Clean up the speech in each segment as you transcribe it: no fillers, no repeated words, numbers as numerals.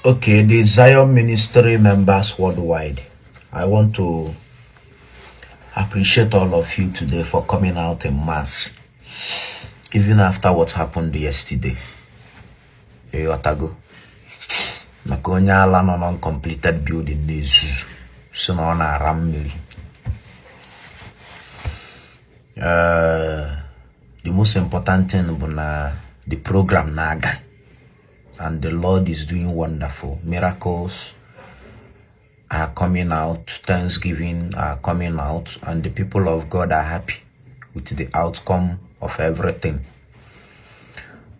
Okay, the Zion Ministry members worldwide, I want to appreciate all of you today for coming out in mass, even after what happened yesterday. Eyotago. Nakonya ala no non-completed building nezu. So na ona aramili. The most important thing is the program naga. And the Lord is doing wonderful. Miracles are coming out. Thanksgiving are coming out. And the people of God are happy with the outcome of everything.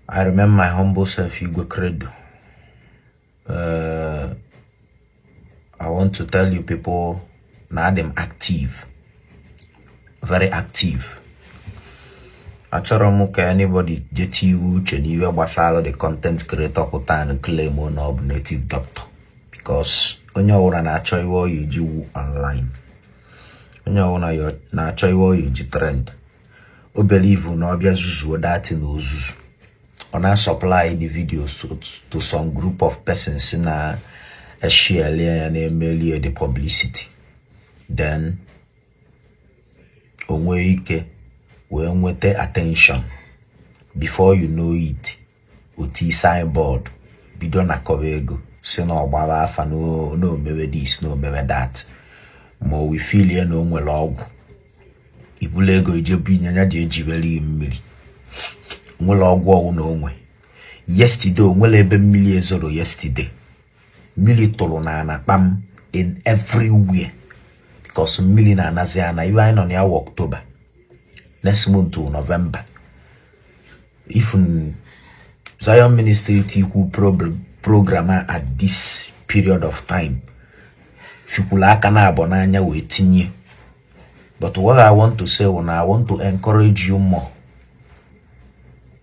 I remember my humble self, Igbo Credo. I want to tell you people, now them active. Very active. Achọrọ ka anybody get you iwe gbasara the content creator pụta and claim on of native doctor, because onye ọwụna na-achọ iwe oyi ji online, onye ọwụna na-achọ iwe oyi ji trend, o believe na ọbịa zuzuo dati na ozuzu, ọ na-supply the videos to some group of persons na share ya na emeli the publicity, then onwe ike we nwete attention. Before you know it, uti signboard bido na ego si na ọgbara afa no mewe this, no mewe that. Mo we feel ya no nwere ọgwụ ibule ego ijebu inyanya ji ejibeli mmiri nwere ọgwụ ọwụ na onwe. Yesterday onwere ebe mmiri ezoro. Yesterday mmiri tụrụ na ana kpam in everywhere, because mmiri na anazi ana iwe anyị nọ na ya October. Next month to November. If Zion Ministry TQ program at this period of time, Fikulaka na abonanya wetinye. But what I want to say, when I want to encourage you more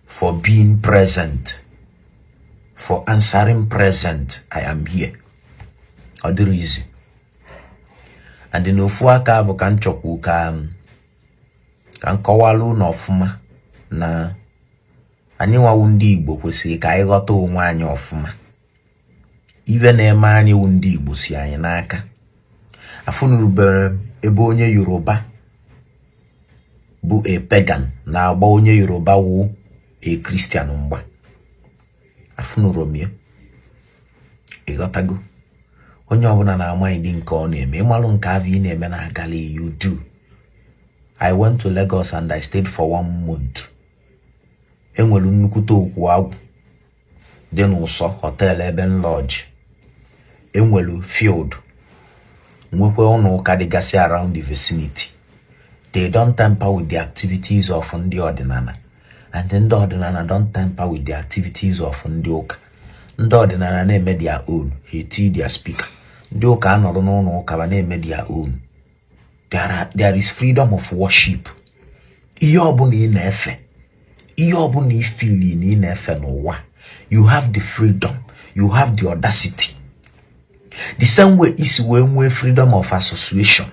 for being present, for answering present. I am here. Other reason. And in Ufuaka Bokan Chokuka kan kowalu n'ofuma na anyị nwa ndị Igbo kwesịrị ka anyị ghọta onwe anyị ọfụma. Iwe na-eme anyị ndị Igbo si anyị n'aka. Afụnurubere ebe onye Yoruba bụ a pagan na agba onye Yoruba wụ a Christian mgba. Afụnuromie ịghọtago. Onye ọbụla na-amaghị dị nke ọ na-eme, ịmalụ nke avị ị na-eme na agali you do. I went to Lagos and I stayed for 1 month. Enwelu nnukwute okwu agwụ dị n'ụsọ hotel ebe lodge. Enwelu field. Nwekwe ụnụ ụka dịgasị around the vicinity. They don't tamper with the activities of ndị ọdịnala. And ndị ọdịnala don't tamper with the activities of ndị ụka. Ndị ọdịnala na-eme their own. He tii their speaker. Ndị ụka anọrọ n'ụlọ ụka ba na-eme their own. There is freedom of worship. Ihe ọbụla ị na-efe, ihe ọbụla ị feel ị na-efe n'ụwa, you have the freedom, you have the audacity. The same way is when freedom of association.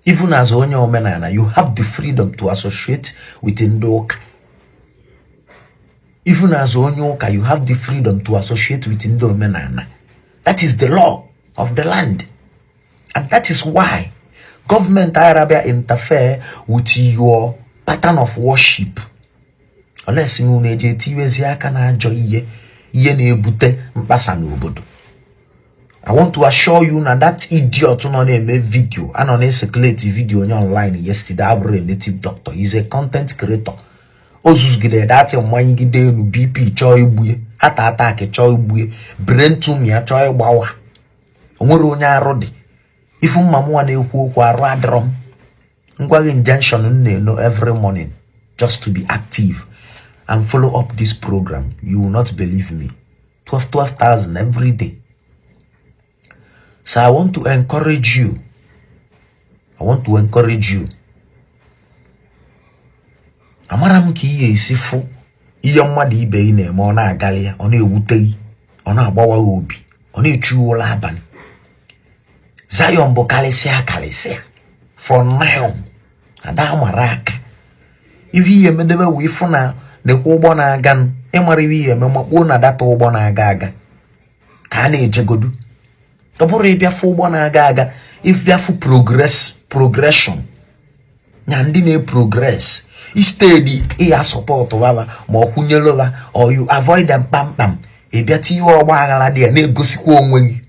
Even as onye omenala, you have the freedom to associate with ndị ụka. Even as onye ụka, you have the freedom to associate with ndị omenala. That is the law of the land. And that is why government Arabia interfere with your pattern of worship. Unless you need I want to assure you now that idiot on a video and on a circulated video online yesterday. A native doctor. He's a content creator. Ozus gide that your mind gide no BP choy buye hata attack choy buye brain to me a choy bawa. Onwere onye arodi. If mamu na-ekwu okwu arụ adrom, ngwa injection no every morning just to be active and follow up this program. You will not believe me. 12,000 every day. So I want to encourage you. Amara m ka ihe isi fụ ihe mmadụ ibe ị na-eme ọ na-agali ya, ọ na-ewute, ọ na-agbawa obi, ọ na-echu ụlọ abalị. Zion bụ kalịsịa for now. Ada mara aka. Ivi ihe medebe wee fụ na nekwa ụgbọ na-aga ịmara ivi ihe makpuo na data ụgbọ na-aga aga. ka na ejegodu toburu ibia fu ugbo na aga if bia fu progression nya ndi na progress instead ya support baba ma okwunyelo ba or you avoid them pam ibia ti iwe ogba aghala dia na egosikwa onwe gi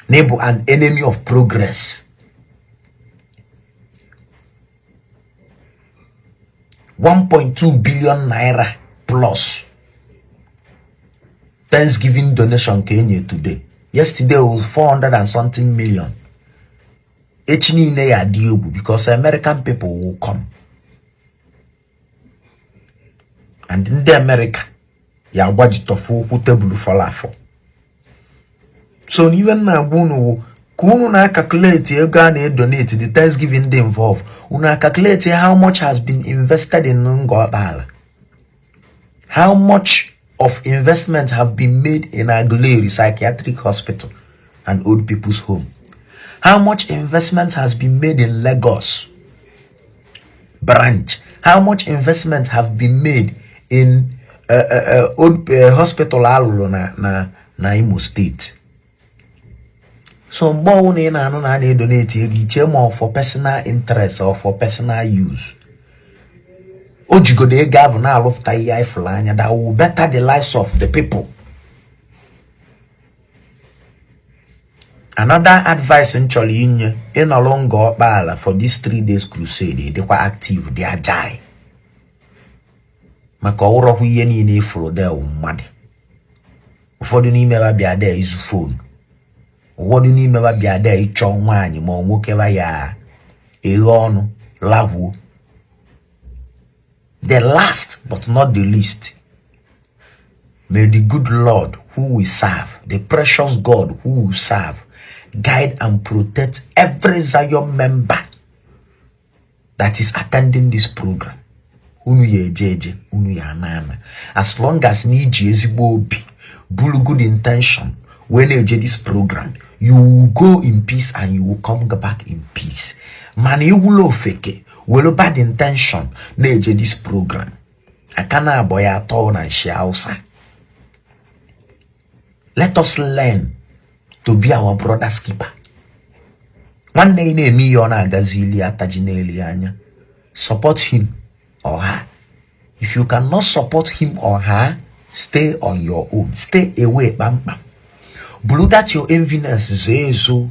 na bụ an enemy of progress. 1.2 billion naira plus Thanksgiving donation Kenya today. Yesterday was 400 and something million. Echini ya diobu because American people will come. And in the America, ya wajitofu kutebulu falafo. So even na bunu kunu na calculate you gonna donate the Thanksgiving day involved. Una calculate how much has been invested in Ngor-Okpala. How much of investment have been made in Aguleri Psychiatric Hospital and Old People's Home? How much investment has been made in Lagos branch? How much investment have been made in Old Hospital Alulo na Imo State? So mbo na na na donate ego more for personal interest or for personal use. Ojigode ego na alufta iya iflanya that will better the lives of the people. Another advice in Cholinye in along Ngor-Okpala for this 3 days crusade, they were active, they are jai. Maka oro huye ni ne follow there umade. Ufodu ni mewa bia there is phone. What do you mean by a day? Chong wani mo mukeva ya eon lawu. The last but not the least, may the good Lord who we serve, the precious God who we serve, guide and protect every Zion member that is attending this program. Unu ye jeje, unu ya nana. As long as ni ezigbo obi, bulu good intention. When you do this program, you will go in peace and you will come back in peace. Man, you will fake will bad intention. Na do this program. I cannot boy at all and share. Let us learn to be our brother's keeper. One day, me yona gazili atajineli anya. Support him or her. If you cannot support him or her, stay on your own. Stay away, bam bam. Blue that your enviness zezo.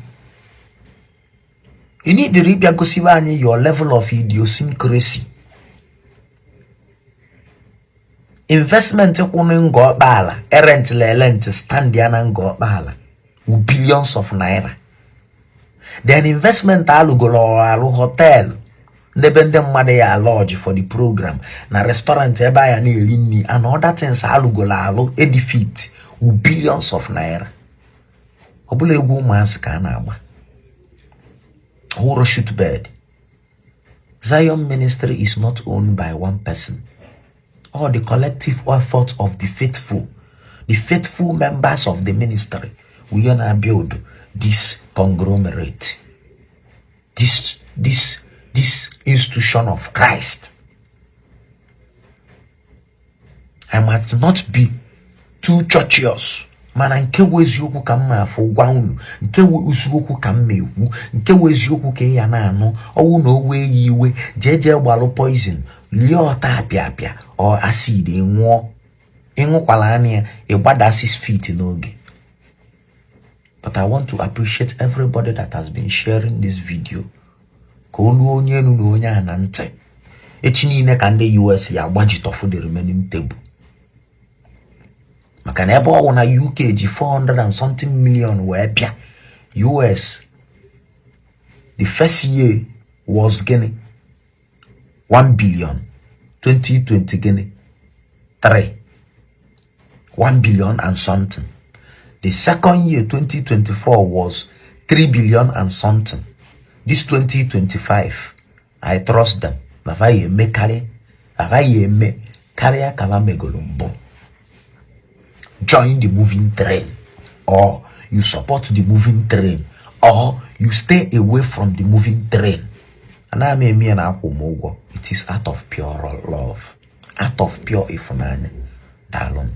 You need the ribia gosivani your level of idiosyncrasy. Investment kunu Ngor-Okpala, errent lent stand yana Ngor-Okpala with billions of naira. Then investment alu hotel. Nebende mmade ya lodge for the program. Na restaurant eba ya ni elini and other things alu edifit with billions of naira. Obule egu mas ka na agba. Who shoot bed. Zion ministry is not owned by one person. All the collective effort of the faithful members of the ministry, we gonna build this conglomerate, this institution of Christ. I must not be too churchious. Mana nke weziokwu ka mma afọ gwa unu, nke weziokwu ka mma ekwu, nke weziokwu ka ya na anụ, ọwụ na owe iwe, jeje gbalụ poison, lie ọta apịa or acid nwụọ, ịṅụkwala anya ịgbada 6 feet n'oge. But I want to appreciate everybody that has been sharing this video. Ka olu onye enu na onye a na ntị. Echi niile ka ndị US ya gbajitofu the remaining table. Maka na ebe ọwụ na UK ji 400 and something million wee bịa. US the first year was gini 1 billion. 2020 gini 1 billion and something. The second year 2024 was 3 billion and something. This 2025 I trust them. Bavaye me carry kava megolumbo. Join the moving train, or you support the moving train, or you stay away from the moving train. And I mean, it is out of pure love, out of pure ifunanya. Dalon.